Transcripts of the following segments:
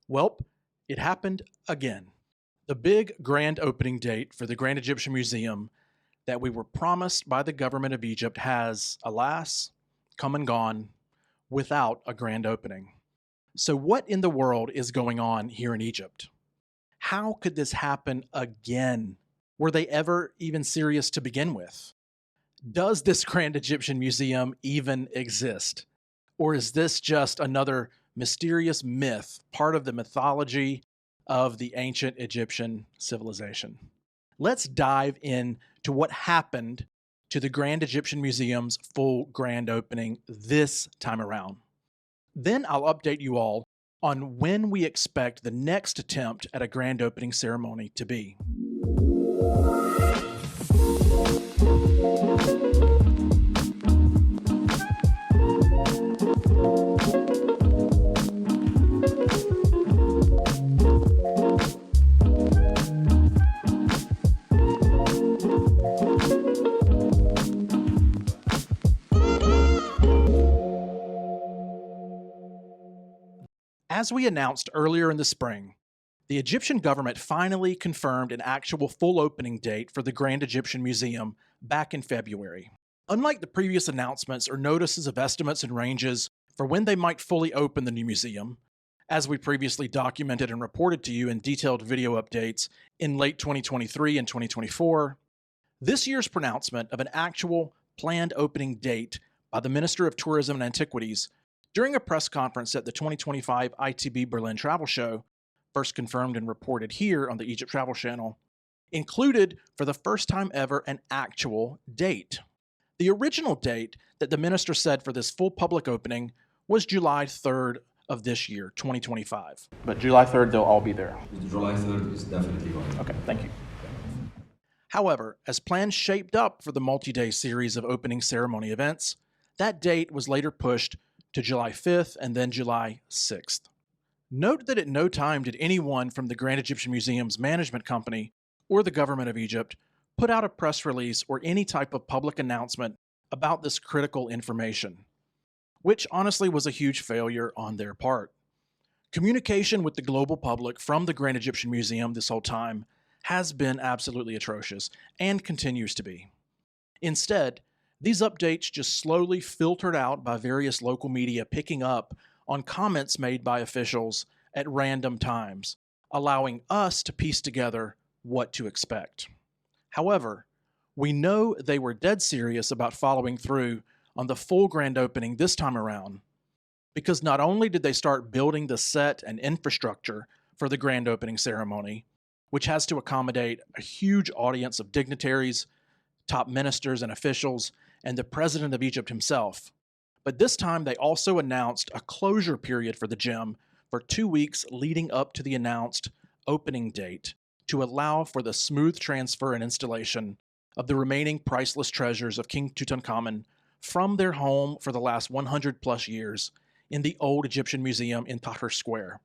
Welp, it happened again. The big grand opening date for the Grand Egyptian Museum that we were promised by the government of Egypt has, alas, come and gone without a grand opening. So, what in the world is going on here in Egypt? How could this happen again? Were they ever even serious to begin with? Does this Grand Egyptian Museum even exist? Or is this just another mysterious myth, part of the mythology of the ancient Egyptian civilization? Let's dive in to what happened to the Grand Egyptian Museum's full grand opening this time around. Then I'll update you all on when we expect the next attempt at a grand opening ceremony to be. As we announced earlier in the spring, the Egyptian government finally confirmed an actual full opening date for the Grand Egyptian Museum back in February. Unlike the previous announcements or notices of estimates and ranges for when they might fully open the new museum, as we previously documented and reported to you in detailed video updates in late 2023 and 2024, this year's pronouncement of an actual planned opening date by the Minister of Tourism and Antiquities during a press conference at the 2025 ITB Berlin Travel Show, first confirmed and reported here on the Egypt Travel Channel, included for the first time ever an actual date. The original date that the minister said for this full public opening was July 3rd of this year, 2025. But July 3rd, they'll all be there. July 3rd is definitely going. Okay, thank you. However, as plans shaped up for the multi-day series of opening ceremony events, that date was later pushed to July 5th and then July 6th. Note that at no time did anyone from the Grand Egyptian Museum's management company or the government of Egypt put out a press release or any type of public announcement about this critical information, which honestly was a huge failure on their part. Communication with the global public from the Grand Egyptian Museum this whole time has been absolutely atrocious and continues to be. Instead, these updates just slowly filtered out by various local media picking up on comments made by officials at random times, allowing us to piece together what to expect. However, we know they were dead serious about following through on the full grand opening this time around, because not only did they start building the set and infrastructure for the grand opening ceremony, which has to accommodate a huge audience of dignitaries, top ministers and officials, and the president of Egypt himself. But this time they also announced a closure period for the gem for 2 weeks leading up to the announced opening date to allow for the smooth transfer and installation of the remaining priceless treasures of King Tutankhamun from their home for the last 100 plus years in the old Egyptian Museum in Tahrir Square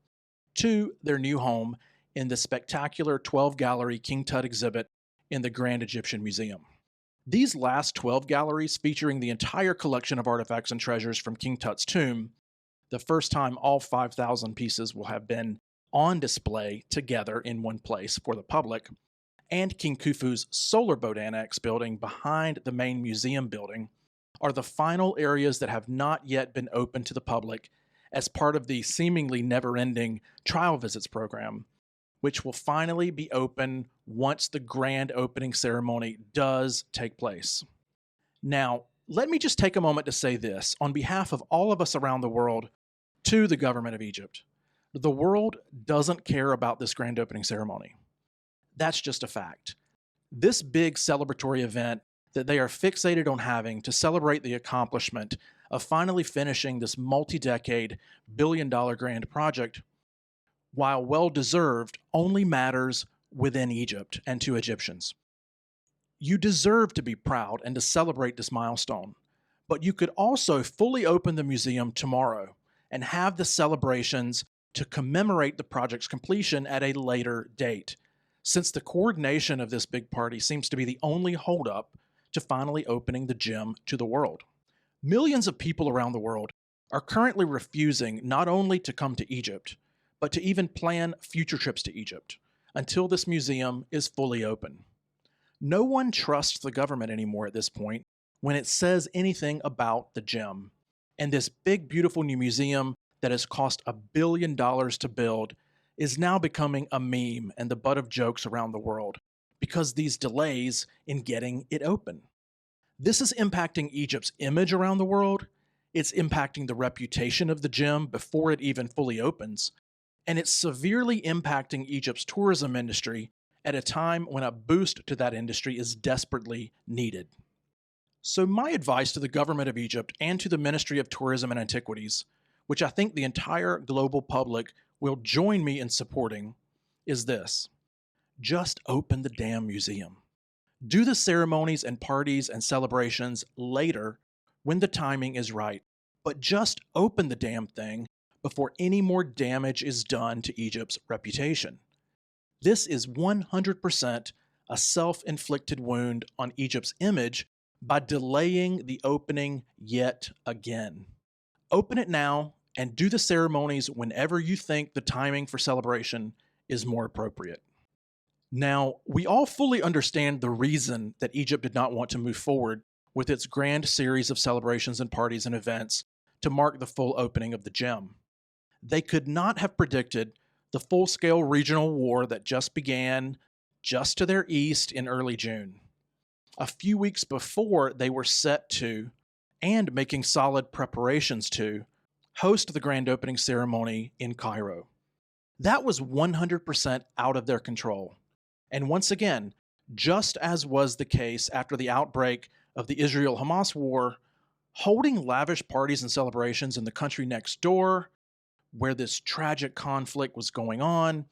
to their new home in the spectacular 12-gallery King Tut exhibit in the Grand Egyptian Museum. These last 12 galleries, featuring the entire collection of artifacts and treasures from King Tut's tomb, the first time all 5,000 pieces will have been on display together in one place for the public, and King Khufu's Solar Boat Annex building behind the main museum building, are the final areas that have not yet been open to the public as part of the seemingly never-ending trial visits program, which will finally be open once the grand opening ceremony does take place. Now, let me just take a moment to say this on behalf of all of us around the world to the government of Egypt. The world doesn't care about this grand opening ceremony. That's just a fact. This big celebratory event that they are fixated on having to celebrate the accomplishment of finally finishing this multi-decade, billion-dollar grand project, while well-deserved, only matters within Egypt and to Egyptians. You deserve to be proud and to celebrate this milestone, but you could also fully open the museum tomorrow and have the celebrations to commemorate the project's completion at a later date, since the coordination of this big party seems to be the only holdup to finally opening the gem to the world. Millions of people around the world are currently refusing not only to come to Egypt, but to even plan future trips to Egypt until this museum is fully open. No one trusts the government anymore at this point when it says anything about the gem. And this big, beautiful new museum that has cost $1 billion to build is now becoming a meme and the butt of jokes around the world because these delays in getting it open. This is impacting Egypt's image around the world. It's impacting the reputation of the gem before it even fully opens. And it's severely impacting Egypt's tourism industry at a time when a boost to that industry is desperately needed. So my advice to the government of Egypt and to the Ministry of Tourism and Antiquities, which I think the entire global public will join me in supporting, is this: just open the damn museum. Do the ceremonies and parties and celebrations later when the timing is right, but just open the damn thing before any more damage is done to Egypt's reputation. This is 100% a self-inflicted wound on Egypt's image by delaying the opening yet again. Open it now and do the ceremonies whenever you think the timing for celebration is more appropriate. Now, we all fully understand the reason that Egypt did not want to move forward with its grand series of celebrations and parties and events to mark the full opening of the gem. They could not have predicted the full-scale regional war that just began just to their east in early June. A few weeks before, they were set to, and making solid preparations to, host the grand opening ceremony in Cairo. That was 100% out of their control. And once again, just as was the case after the outbreak of the Israel-Hamas war, holding lavish parties and celebrations in the country next door, where this tragic conflict was going on,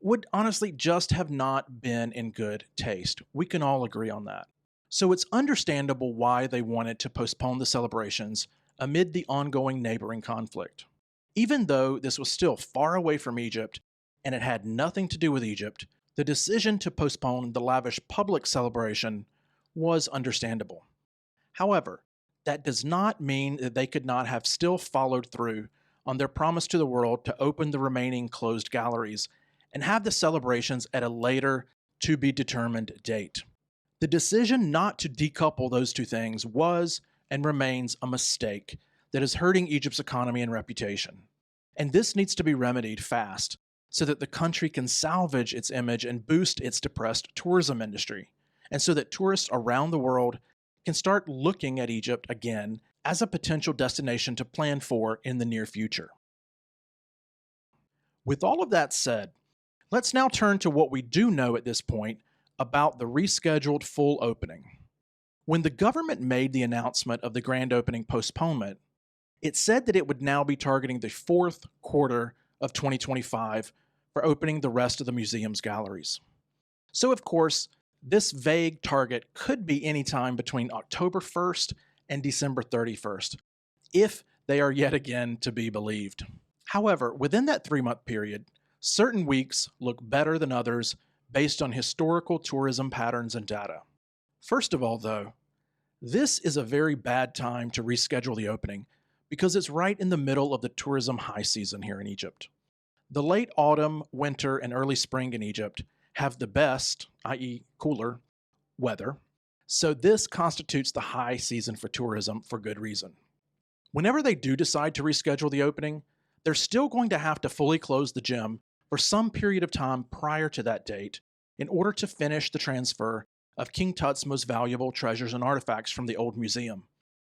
would honestly just have not been in good taste. We can all agree on that. So it's understandable why they wanted to postpone the celebrations amid the ongoing neighboring conflict. Even though this was still far away from Egypt and it had nothing to do with Egypt, the decision to postpone the lavish public celebration was understandable. However, that does not mean that they could not have still followed through on their promise to the world to open the remaining closed galleries and have the celebrations at a later, to-be-determined date. The decision not to decouple those two things was and remains a mistake that is hurting Egypt's economy and reputation. And this needs to be remedied fast so that the country can salvage its image and boost its depressed tourism industry, and so that tourists around the world can start looking at Egypt again as a potential destination to plan for in the near future. With all of that said, let's now turn to what we do know at this point about the rescheduled full opening. When the government made the announcement of the grand opening postponement, it said that it would now be targeting the fourth quarter of 2025 for opening the rest of the museum's galleries. So of course, this vague target could be any time between October 1st and December 31st, if they are yet again to be believed. However, within that 3-month period, certain weeks look better than others based on historical tourism patterns and data. First of all, though, this is a very bad time to reschedule the opening because it's right in the middle of the tourism high season here in Egypt. The late autumn, winter, and early spring in Egypt have the best, i.e. cooler, weather, so this constitutes the high season for tourism for good reason. Whenever they do decide to reschedule the opening, they're still going to have to fully close the gem for some period of time prior to that date in order to finish the transfer of King Tut's most valuable treasures and artifacts from the old museum,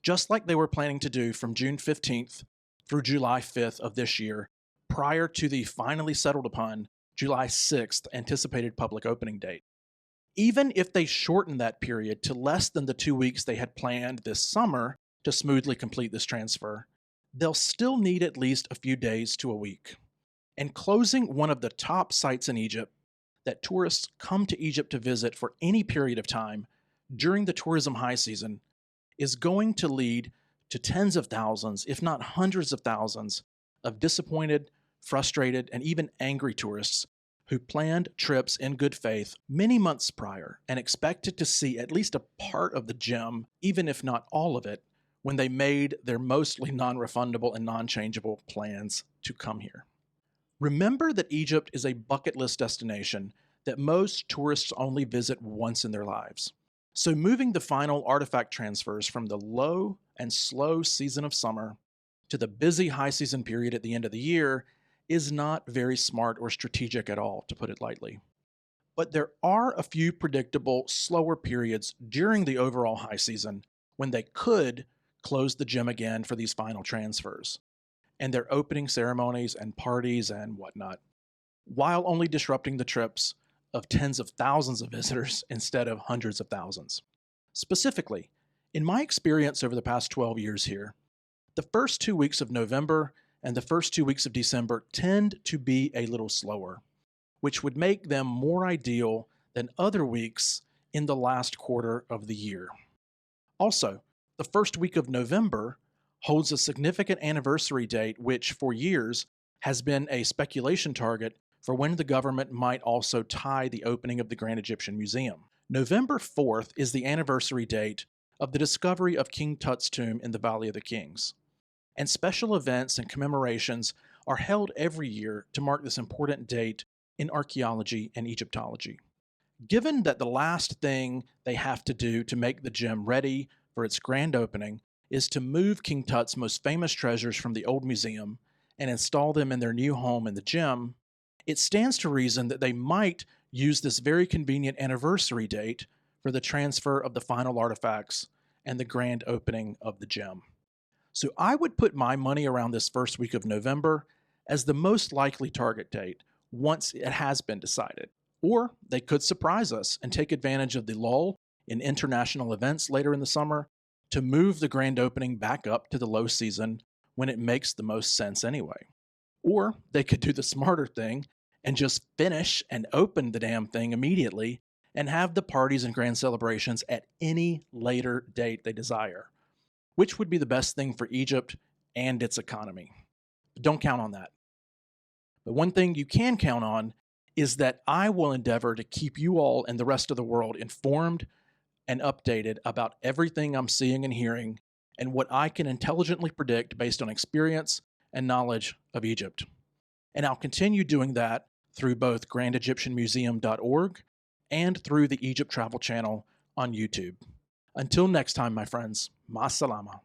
just like they were planning to do from June 15th through July 5th of this year, prior to the finally settled upon July 6th anticipated public opening date. Even if they shorten that period to less than the 2 weeks they had planned this summer to smoothly complete this transfer, they'll still need at least a few days to a week. And closing one of the top sites in Egypt that tourists come to Egypt to visit for any period of time during the tourism high season is going to lead to tens of thousands, if not hundreds of thousands, of disappointed, frustrated, and even angry tourists who planned trips in good faith many months prior and expected to see at least a part of the gem, even if not all of it, when they made their mostly non-refundable and non-changeable plans to come here. Remember that Egypt is a bucket list destination that most tourists only visit once in their lives. So moving the final artifact transfers from the low and slow season of summer to the busy high season period at the end of the year is not very smart or strategic at all, to put it lightly. But there are a few predictable, slower periods during the overall high season when they could close the gym again for these final transfers and their opening ceremonies and parties and whatnot, while only disrupting the trips of tens of thousands of visitors instead of hundreds of thousands. Specifically, in my experience over the past 12 years here, the first 2 weeks of November and the first 2 weeks of December tend to be a little slower, which would make them more ideal than other weeks in the last quarter of the year. Also, the first week of November holds a significant anniversary date, which for years has been a speculation target for when the government might also tie the opening of the Grand Egyptian Museum. November 4th is the anniversary date of the discovery of King Tut's tomb in the Valley of the Kings, and special events and commemorations are held every year to mark this important date in archaeology and Egyptology. Given that the last thing they have to do to make the gym ready for its grand opening is to move King Tut's most famous treasures from the old museum and install them in their new home in the gym, it stands to reason that they might use this very convenient anniversary date for the transfer of the final artifacts and the grand opening of the gym. So I would put my money around this first week of November as the most likely target date once it has been decided. Or they could surprise us and take advantage of the lull in international events later in the summer to move the grand opening back up to the low season when it makes the most sense anyway. Or they could do the smarter thing and just finish and open the damn thing immediately and have the parties and grand celebrations at any later date they desire, which would be the best thing for Egypt and its economy. But don't count on that. But one thing you can count on is that I will endeavor to keep you all and the rest of the world informed and updated about everything I'm seeing and hearing and what I can intelligently predict based on experience and knowledge of Egypt. And I'll continue doing that through both grandegyptianmuseum.org and through the Egypt Travel Channel on YouTube. Until next time, my friends, ma salama.